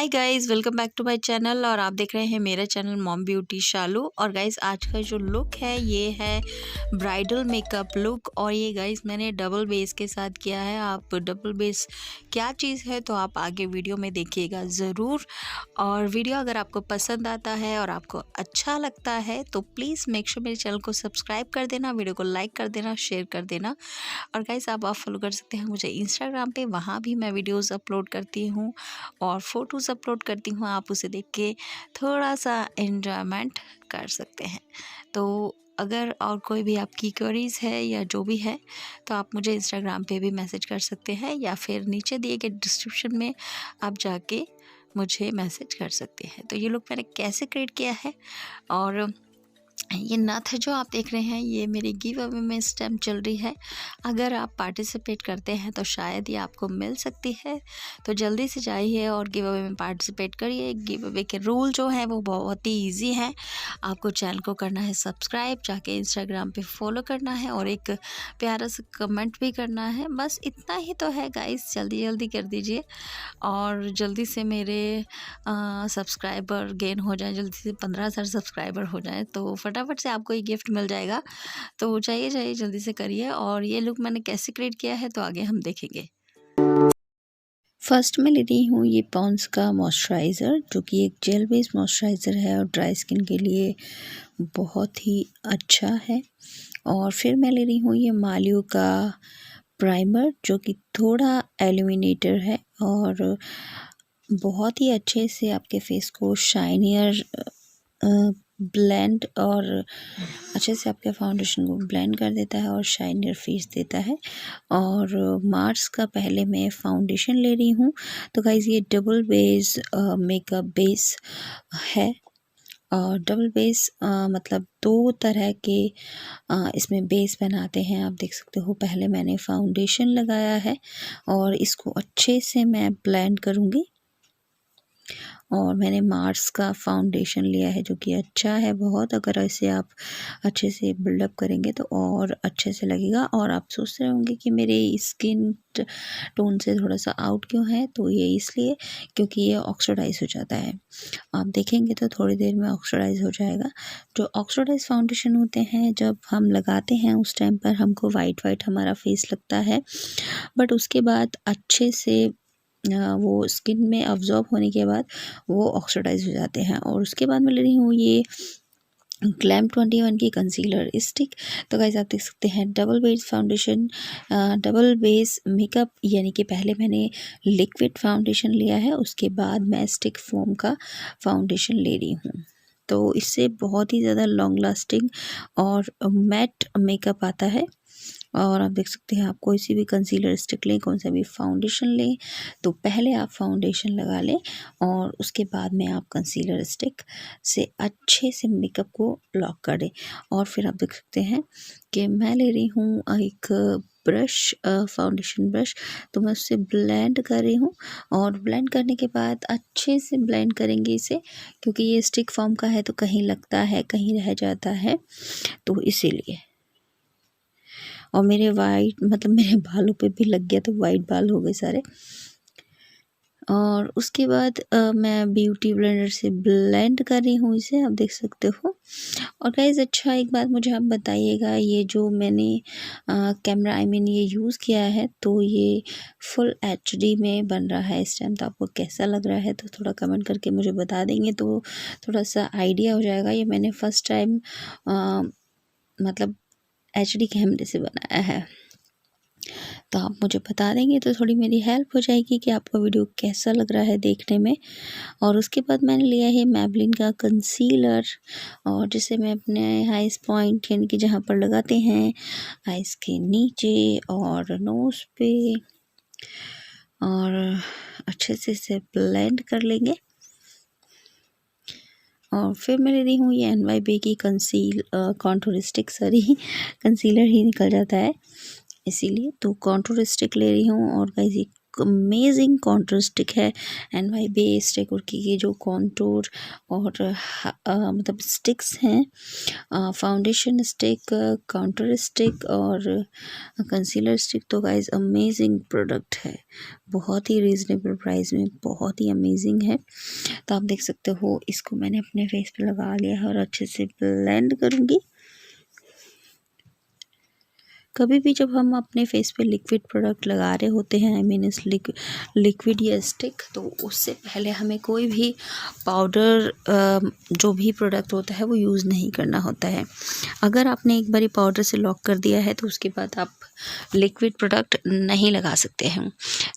Hi guys, welcome back to my channel. और आप देख रहे हैं मेरा चैनल मॉम ब्यूटी शालू। और गाइस आज का जो लुक है ये है ब्राइडल मेकअप लुक। और ये गाइस मैंने डबल बेस के साथ किया है। आप डबल बेस क्या चीज़ है तो आप आगे वीडियो में देखिएगा ज़रूर। और वीडियो अगर आपको पसंद आता है और आपको अच्छा लगता है तो प्लीज़ मेक श्योर मेरे चैनल को सब्सक्राइब कर देना, वीडियो को लाइक कर देना, शेयर कर देना। और गाइस आप फॉलो कर सकते हैं मुझे इंस्टाग्राम पे, वहाँ भी मैं वीडियोज़ अपलोड करती हूँ और फ़ोटोज़ अपलोड करती हूँ। आप उसे देख के थोड़ा सा एन्जॉयमेंट कर सकते हैं। तो अगर और कोई भी आपकी क्वेरीज़ है या जो भी है तो आप मुझे इंस्टाग्राम पे भी मैसेज कर सकते हैं या फिर नीचे दिए गए डिस्क्रिप्शन में आप जाके मुझे मैसेज कर सकते हैं। तो ये लुक मैंने कैसे क्रिएट किया है, और ये नथ जो आप देख रहे हैं ये मेरी गिव अवे में इस टाइम चल रही है। अगर आप पार्टिसिपेट करते हैं तो शायद ये आपको मिल सकती है। तो जल्दी से जाइए और गिव अवे में पार्टिसिपेट करिए। गिव अवे के रूल जो हैं वो बहुत ही इजी हैं। आपको चैनल को करना है सब्सक्राइब, जाके इंस्टाग्राम पे फॉलो करना है और एक प्यारा सा कमेंट भी करना है। बस इतना ही तो है गाइस, जल्दी जल्दी कर दीजिए और जल्दी से मेरे सब्सक्राइबर गेन हो जाए, जल्दी से 15,000 सब्सक्राइबर हो जाए तो फटाफट से आपको ये गिफ्ट मिल जाएगा। तो जाइए जल्दी से करिए। और ये लुक मैंने कैसे क्रिएट किया है तो आगे हम देखेंगे। फर्स्ट मैं ले रही हूँ ये पॉन्ड्स का मॉइस्चराइज़र, जो कि एक जेल बेस्ड मॉइस्चराइज़र है और ड्राई स्किन के लिए बहुत ही अच्छा है। और फिर मैं ले रही हूँ ये मालियो का प्राइमर, जो कि थोड़ा एल्यूमिनेटर है और बहुत ही अच्छे से आपके फेस को शाइनियर ब्लेंड और अच्छे से आपके फाउंडेशन को ब्लेंड कर देता है और शाइनियर फेस देता है। और मार्स का पहले मैं फाउंडेशन ले रही हूँ। तो गाइज़ ये डबल बेस मेकअप बेस है। और डबल बेस मतलब दो तरह के इसमें बेस बनाते हैं। आप देख सकते हो पहले मैंने फाउंडेशन लगाया है और इसको अच्छे से मैं ब्लेंड करूँगी। और मैंने मार्स का फाउंडेशन लिया है जो कि अच्छा है बहुत। अगर ऐसे आप अच्छे से बिल्डअप करेंगे तो और अच्छे से लगेगा। और आप सोच रहे होंगे कि मेरे स्किन टोन से थोड़ा सा आउट क्यों है, तो ये इसलिए क्योंकि ये ऑक्सीडाइज हो जाता है। आप देखेंगे तो थोड़ी देर में ऑक्सीडाइज हो जाएगा। जो ऑक्सीडाइज फाउंडेशन होते हैं जब हम लगाते हैं उस टाइम पर हमको वाइट वाइट हमारा फेस लगता है, बट उसके बाद अच्छे से वो स्किन में अब्जॉर्ब होने के बाद वो ऑक्सीडाइज हो जाते हैं। और उसके बाद मैं ले रही हूँ ये ग्लैम 21 की कंसीलर स्टिक। तो गाइस आप देख सकते हैं double base foundation, double base makeup, यानी कि पहले मैंने लिक्विड फाउंडेशन लिया है, उसके बाद मैं स्टिक फोम का फाउंडेशन ले रही हूँ। तो इससे बहुत ही ज़्यादा लॉन्ग लास्टिंग और मैट मेकअप आता है। और आप देख सकते हैं आप कोई सी भी कंसीलर स्टिक लें, कौन सा भी फाउंडेशन लें, तो पहले आप फाउंडेशन लगा लें और उसके बाद में आप कंसीलर स्टिक से अच्छे से मेकअप को लॉक कर दें। और फिर आप देख सकते हैं कि मैं ले रही हूँ एक ब्रश, फाउंडेशन ब्रश। तो मैं उससे ब्लेंड कर रही हूँ और ब्लेंड करने के बाद अच्छे से ब्लेंड करेंगे इसे, क्योंकि ये स्टिक फॉर्म का है तो कहीं लगता है कहीं रह जाता है, तो इसीलिए। और मेरे वाइट मतलब मेरे बालों पे भी लग गया तो वाइट बाल हो गए सारे। और उसके बाद मैं ब्यूटी ब्लेंडर से ब्लेंड कर रही हूँ इसे, आप देख सकते हो। और गाइस अच्छा एक बात मुझे आप बताइएगा, ये जो मैंने कैमरा ये यूज़ किया है तो ये फुल एचडी में बन रहा है इस टाइम। तो आपको कैसा लग रहा है तो थोड़ा कमेंट करके मुझे बता देंगे तो थोड़ा सा आइडिया हो जाएगा। ये मैंने फर्स्ट टाइम मतलब एचडी कैमरे से बनाया है, तो आप मुझे बता देंगे तो थोड़ी मेरी हेल्प हो जाएगी कि आपको वीडियो कैसा लग रहा है देखने में। और उसके बाद मैंने लिया है मैबलिन का कंसीलर, और जिसे मैं अपने आइज़ पॉइंट यानी कि जहाँ पर लगाते हैं आइज़ के नीचे और नोज़ पे, और अच्छे से इसे ब्लेंड कर लेंगे। और फिर मैं ले रही हूँ ये NYB की कॉन्टूर स्टिक, सॉरी कंसीलर ही निकल जाता है इसीलिए। तो कॉन्टूर स्टिक ले रही हूँ और गाइस ये अमेजिंग कॉन्टूर स्टिक है, NY बेस्ड है, क्योंकि ये जो कॉन्टूर और मतलब स्टिक्स हैं, फाउंडेशन स्टिक, काउंटर स्टिक और कंसीलर स्टिक, तो गाइज अमेजिंग प्रोडक्ट है, बहुत ही रीज़नेबल प्राइस में, बहुत ही अमेजिंग है। तो आप देख सकते हो, इसको मैंने अपने फेस पे लगा लिया है और अच्छे से ब्लेंड करूँगी। कभी भी जब हम अपने फेस पे लिक्विड प्रोडक्ट लगा रहे होते हैं, आई मीन इस लिक्विड या स्टिक, तो उससे पहले हमें कोई भी पाउडर जो भी प्रोडक्ट होता है वो यूज़ नहीं करना होता है। अगर आपने एक बारी पाउडर से लॉक कर दिया है तो उसके बाद आप लिक्विड प्रोडक्ट नहीं लगा सकते हैं।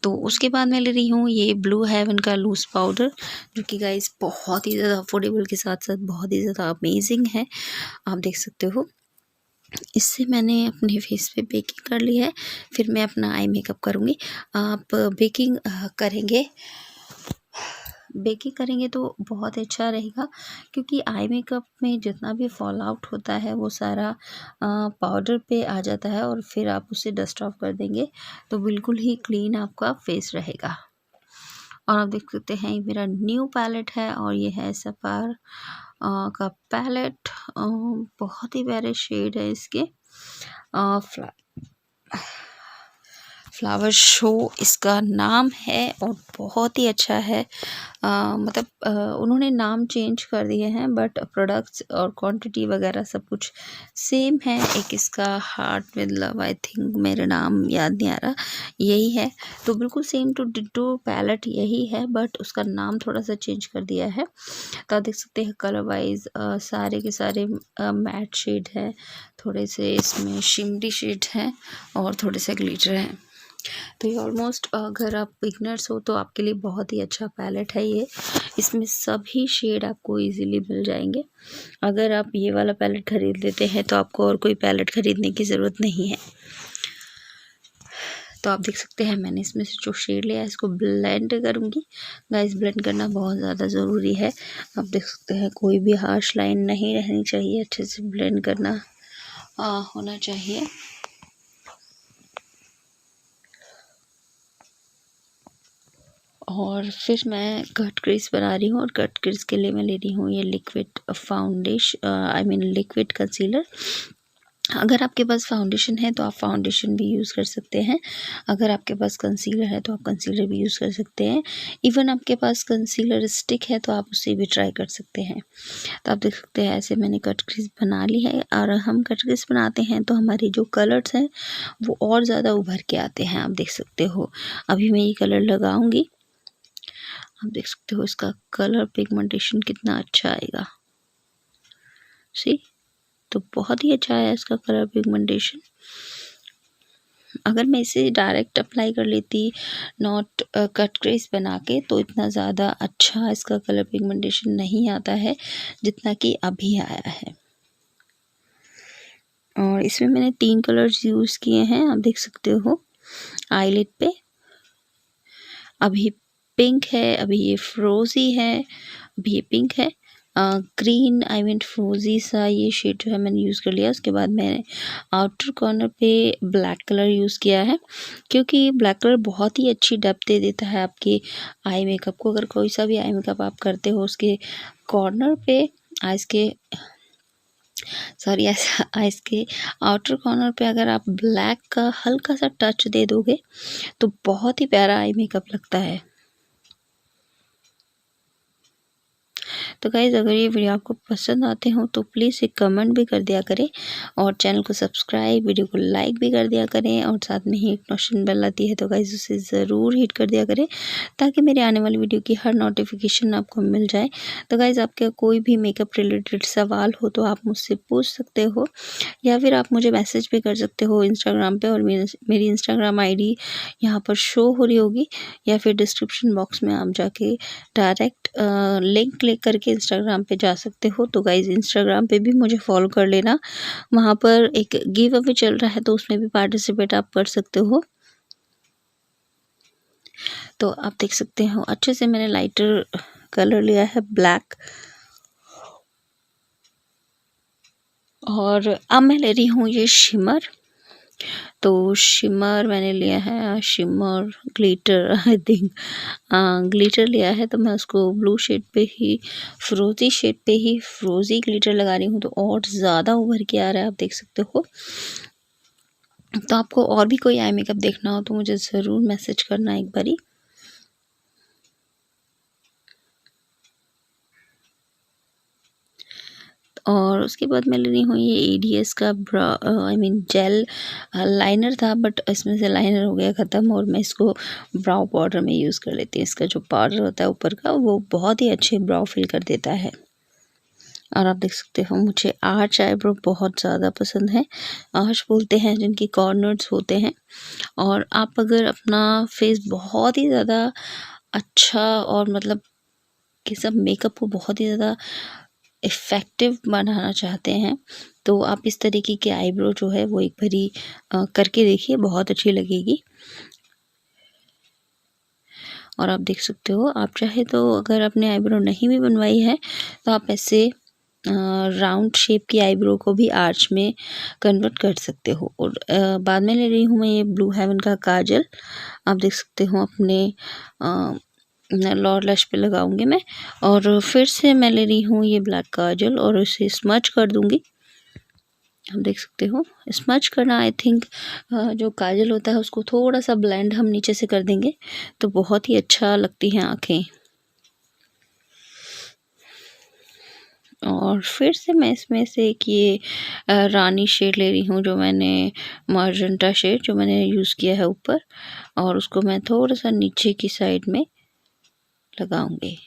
तो उसके बाद मैं ले रही हूँ ये ब्लू हेवन का लूज़ पाउडर, जो कि गाइस बहुत ही ज़्यादा अफोर्डेबल के साथ साथ बहुत ही ज़्यादा अमेजिंग है। आप देख सकते हो, इससे मैंने अपने फेस पे बेकिंग कर ली है। फिर मैं अपना आई मेकअप करूँगी। आप बेकिंग करेंगे तो बहुत अच्छा रहेगा, क्योंकि आई मेकअप में जितना भी फॉल आउट होता है वो सारा पाउडर पे आ जाता है, और फिर आप उसे डस्ट ऑफ कर देंगे तो बिल्कुल ही क्लीन आपका फेस रहेगा। और आप देख सकते हैं, ये मेरा न्यू पैलेट है और ये है सफ़ार का पैलेट। बहुत ही प्यारे शेड है इसके। फ्लावर शो इसका नाम है और बहुत ही अच्छा है। मतलब उन्होंने नाम चेंज कर दिए हैं, बट प्रोडक्ट्स और क्वांटिटी वगैरह सब कुछ सेम है। एक इसका heart with love, I think, मेरा नाम याद नहीं आ रहा, यही है। तो बिल्कुल सेम टू डिटो पैलेट यही है, बट उसका नाम थोड़ा सा चेंज कर दिया है। तो आप देख सकते हैं कलर वाइज सारे के सारे मैट शेड है, थोड़े से इसमें शिमरी शेड है और थोड़े से ग्लिटर हैं। तो ये ऑलमोस्ट, अगर आप बिगनर्स हो तो आपके लिए बहुत ही अच्छा पैलेट है ये। इसमें सभी शेड आपको इजीली मिल जाएंगे। अगर आप ये वाला पैलेट ख़रीद लेते हैं तो आपको और कोई पैलेट ख़रीदने की ज़रूरत नहीं है। तो आप देख सकते हैं, मैंने इसमें से जो शेड लिया है इसको ब्लेंड करूँगी। गाइस, ब्लेंड करना बहुत ज़्यादा ज़रूरी है। आप देख सकते हैं, कोई भी हार्श लाइन नहीं रहनी चाहिए, अच्छे से ब्लेंड करना होना चाहिए। और फिर मैं कट क्रीज बना रही हूँ, और कट क्रीज के लिए मैं ले रही हूँ ये liquid foundation, I mean liquid concealer. अगर आपके पास फाउंडेशन है तो आप फाउंडेशन भी यूज़ कर सकते हैं, अगर आपके पास कंसीलर है तो आप कंसीलर भी यूज़ कर सकते हैं, इवन आपके पास कंसीलर स्टिक है तो आप उसे भी ट्राई कर सकते हैं। तो आप देख सकते हैं, ऐसे मैंने कट क्रीज बना ली है। और हम कट क्रीज बनाते हैं तो हमारे जो कलर्स हैं वो और ज़्यादा उभर के आते हैं। आप देख सकते हो, अभी मैं ये कलर लगाऊंगी, आप देख सकते हो इसका कलर पिगमेंटेशन कितना अच्छा आएगा। सी, तो बहुत ही अच्छा है इसका कलर पिगमेंटेशन। अगर मैं इसे डायरेक्ट अप्लाई कर लेती, नॉट कट क्रीज बना के, तो इतना ज़्यादा अच्छा इसका कलर पिगमेंटेशन नहीं आता है जितना कि अभी आया है। और इसमें मैंने 3 कलर्स यूज़ किए हैं, आप देख सकते हो आईलिड पे। अभी पिंक है, अभी ये फ्रोज़ी है, अभी ये पिंक है। ग्रीन, आई मीन फ्रोज़ी सा ये शेड जो है मैंने यूज़ कर लिया। उसके बाद मैंने आउटर कॉर्नर पे ब्लैक कलर यूज़ किया है, क्योंकि ब्लैक कलर बहुत ही अच्छी डेप्थ दे देता है आपके आई मेकअप को। अगर कोई सा भी आई मेकअप आप करते हो, उसके कॉर्नर पे आइज़ के आइज़ के आउटर कॉर्नर पे अगर आप ब्लैक का हल्का सा टच दे दोगे तो बहुत ही प्यारा आई मेकअप लगता है। तो गाइज़, अगर ये वीडियो आपको पसंद आते हो तो प्लीज़ एक कमेंट भी कर दिया करें, और चैनल को सब्सक्राइब, वीडियो को लाइक भी कर दिया करें, और साथ में ही एक नोटिफिकेशन बेल आती है तो गाइज़ उसे ज़रूर हिट कर दिया करें, ताकि मेरे आने वाली वीडियो की हर नोटिफिकेशन आपको मिल जाए। तो गाइज़, आपका कोई भी मेकअप रिलेटेड सवाल हो तो आप मुझसे पूछ सकते हो, या फिर आप मुझे मैसेज भी कर सकते हो इंस्टाग्राम पे, और मेरी इंस्टाग्राम आईडी यहाँ पर शो हो रही होगी, या फिर डिस्क्रिप्शन बॉक्स में आप जाके डायरेक्ट लिंक क्लिक करके इंस्टाग्राम पे जा सकते हो। तो गाइज़, इंस्टाग्राम पे भी मुझे फॉलो कर लेना, वहाँ पर एक गिव अवे चल रहा है तो उसमें भी पार्टिसिपेट आप कर सकते हो। तो आप देख सकते हो, अच्छे से मैंने लाइटर कलर लिया है ब्लैक, और अब मैं ले रही हूँ ये शिमर। तो शिमर मैंने लिया है, shimmer glitter I think glitter लिया है, तो मैं उसको ब्लू शेड पे ही, फ्रोज़ी शेड पे ही फ्रोज़ी ग्लिटर लगा रही हूँ, तो और ज़्यादा उभर के आ रहा है, आप देख सकते हो। तो आपको और भी कोई आई मेकअप देखना हो तो मुझे ज़रूर मैसेज करना एक बारी। और उसके बाद मैं ले रही हूँ ये एडीएस का आई मीन जेल लाइनर था, बट इसमें से लाइनर हो गया ख़त्म, और मैं इसको ब्राउ पाउडर में यूज़ कर लेती हूँ। इसका जो पाउडर होता है ऊपर का, वो बहुत ही अच्छे ब्राउ फिल कर देता है। और आप देख सकते हो, मुझे आर्च आईब्रो बहुत ज़्यादा पसंद है। आर्च बोलते हैं जिनकी कॉर्नर्स होते हैं। और आप अगर अपना फेस बहुत ही ज़्यादा अच्छा और मतलब कि सब मेकअप को बहुत ही ज़्यादा इफ़ेक्टिव बनाना चाहते हैं, तो आप इस तरीके की आईब्रो जो है वो एक बारी करके देखिए, बहुत अच्छी लगेगी। और आप देख सकते हो, आप चाहे तो अगर आपने आईब्रो नहीं भी बनवाई है तो आप ऐसे राउंड शेप की आईब्रो को भी आर्च में कन्वर्ट कर सकते हो। और बाद में ले रही हूँ मैं ये ब्लू हेवन का काजल। आप देख सकते हो अपने लोअर लैश पे लगाऊंगी मैं, और फिर से मैं ले रही हूँ ये ब्लैक काजल और इसे स्मच कर दूंगी। आप देख सकते हो, स्मच करना आई थिंक जो काजल होता है उसको थोड़ा सा ब्लेंड हम नीचे से कर देंगे तो बहुत ही अच्छा लगती हैं आँखें। और फिर से मैं इसमें से एक ये रानी शेड ले रही हूँ, जो मैंने मजेंटा शेड जो मैंने यूज़ किया है ऊपर, और उसको मैं थोड़ा सा नीचे की साइड में लगाऊंगी।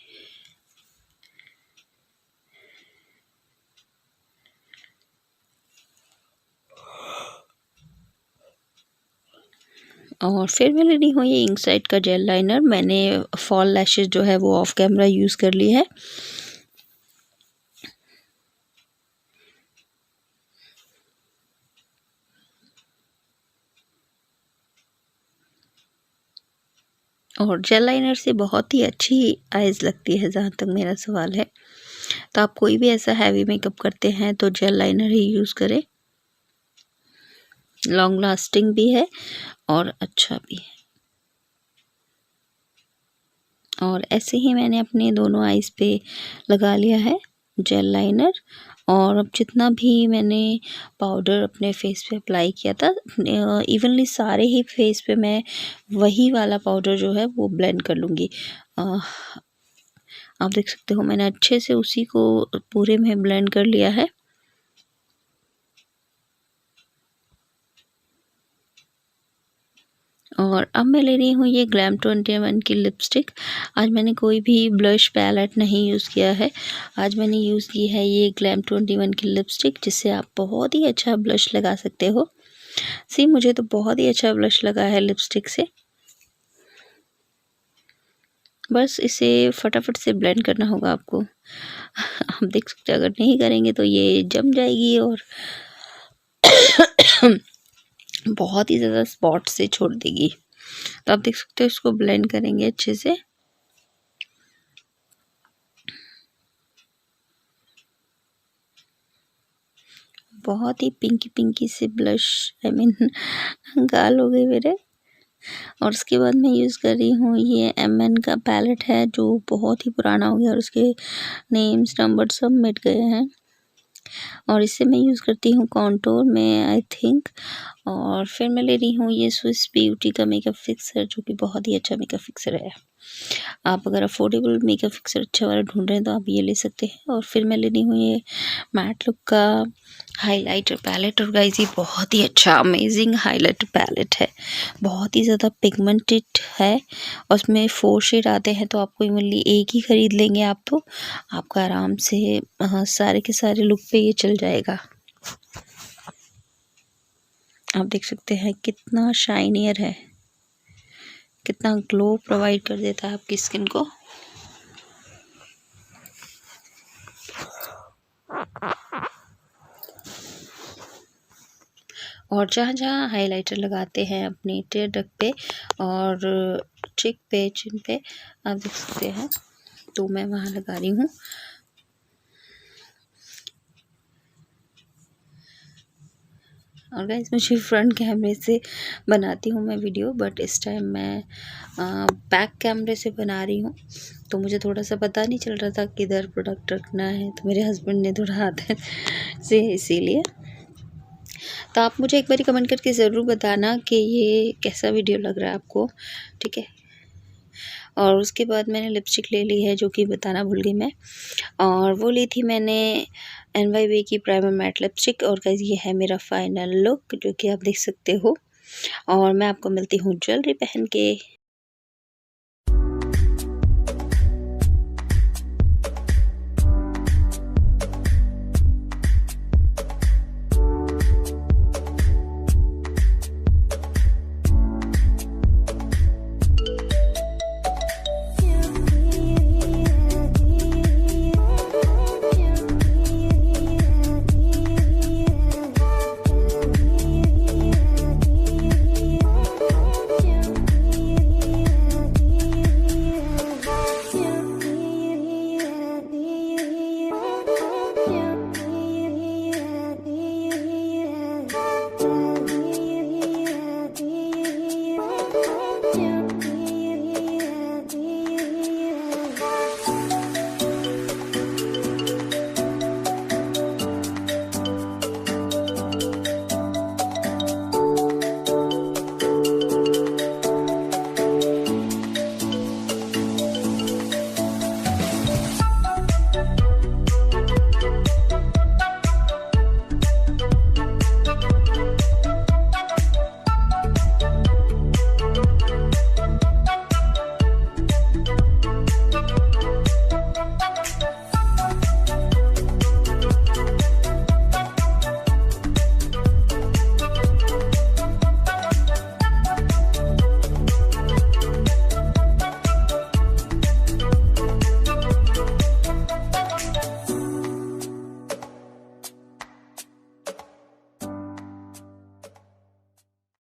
और फिर मैं ले रही हूँ ये इंक साइड का जेल लाइनर। मैंने फॉल लैशेस जो है वो ऑफ कैमरा यूज़ कर ली है। और जेल लाइनर से बहुत ही अच्छी आइज़ लगती है, जहाँ तक मेरा सवाल है। तो आप कोई भी ऐसा हैवी मेकअप करते हैं तो जेल लाइनर ही यूज़ करें, लॉन्ग लास्टिंग भी है और अच्छा भी है। और ऐसे ही मैंने अपने दोनों आईज़ पे लगा लिया है जेल लाइनर। और अब जितना भी मैंने पाउडर अपने फेस पे अप्लाई किया था, इवनली सारे ही फेस पे मैं वही वाला पाउडर जो है वो ब्लेंड कर लूँगी। आप देख सकते हो, मैंने अच्छे से उसी को पूरे में ब्लेंड कर लिया है। और अब मैं ले रही हूँ ये ग्लैम 21 की लिपस्टिक। आज मैंने कोई भी ब्लश पैलेट नहीं यूज़ किया है। आज मैंने यूज़ की है ये ग्लैम 21 की लिपस्टिक, जिससे आप बहुत ही अच्छा ब्लश लगा सकते हो। सी मुझे तो बहुत ही अच्छा ब्लश लगा है लिपस्टिक से। बस इसे फटाफट से ब्लेंड करना होगा आपको। आप देख सकते हो, अगर नहीं करेंगे तो ये जम जाएगी और बहुत ही ज़्यादा स्पॉट से छोड़ देगी। तो आप देख सकते हो, इसको ब्लेंड करेंगे अच्छे से। बहुत ही पिंकी पिंकी से ब्लश, आई मीन गाल हो गए मेरे। और उसके बाद मैं यूज़ कर रही हूँ ये एमएन का पैलेट है, जो बहुत ही पुराना हो गया और उसके नेम्स नंबर सब मिट गए हैं। और इसे मैं यूज़ करती हूँ कॉन्टूर में आई थिंक। और फिर मैं ले रही हूँ ये स्विस ब्यूटी का मेकअप फिक्सर, जो कि बहुत ही अच्छा मेकअप फिक्सर है। आप अगर अफोर्डेबल मेकअप फिक्सर अच्छा वाला ढूंढ रहे हैं तो आप ये ले सकते हैं। और फिर मैं ले रही हूँ ये मैट लुक का हाइलाइटर पैलेट। और गाइस, ये बहुत ही अच्छा अमेजिंग हाइलाइटर पैलेट है, बहुत ही ज़्यादा पिगमेंटेड है। और उसमें 4 शेड आते हैं, तो आपको इवनली एक ही ख़रीद लेंगे आप तो आपका आराम से सारे के सारे लुक पे ये चल जाएगा। आप देख सकते हैं कितना शाइनियर है, कितना ग्लो प्रोवाइड कर देता है आपकी स्किन को। और जहाँ जहाँ हाइलाइटर लगाते हैं अपने टेयर डक पे और चिक पे, चिन पे, आप देख सकते हैं, तो मैं वहाँ लगा रही हूँ। और गाइस मुझे फ्रंट कैमरे से बनाती हूँ मैं वीडियो, बट इस टाइम मैं बैक कैमरे से बना रही हूँ, तो मुझे थोड़ा सा पता नहीं चल रहा था किधर प्रोडक्ट रखना है, तो मेरे हस्बैंड ने थोड़ा हाथ से इसीलिए। तो आप मुझे एक बार कमेंट करके ज़रूर बताना कि ये कैसा वीडियो लग रहा है आपको, ठीक है। और उसके बाद मैंने लिपस्टिक ले ली है, जो कि बताना भूल गई मैं, और वो ली थी मैंने NYB की प्राइमर मैट लिपस्टिक। और गाइस ये है मेरा फाइनल लुक, जो कि आप देख सकते हो। और मैं आपको मिलती हूँ ज्वेलरी पहन के।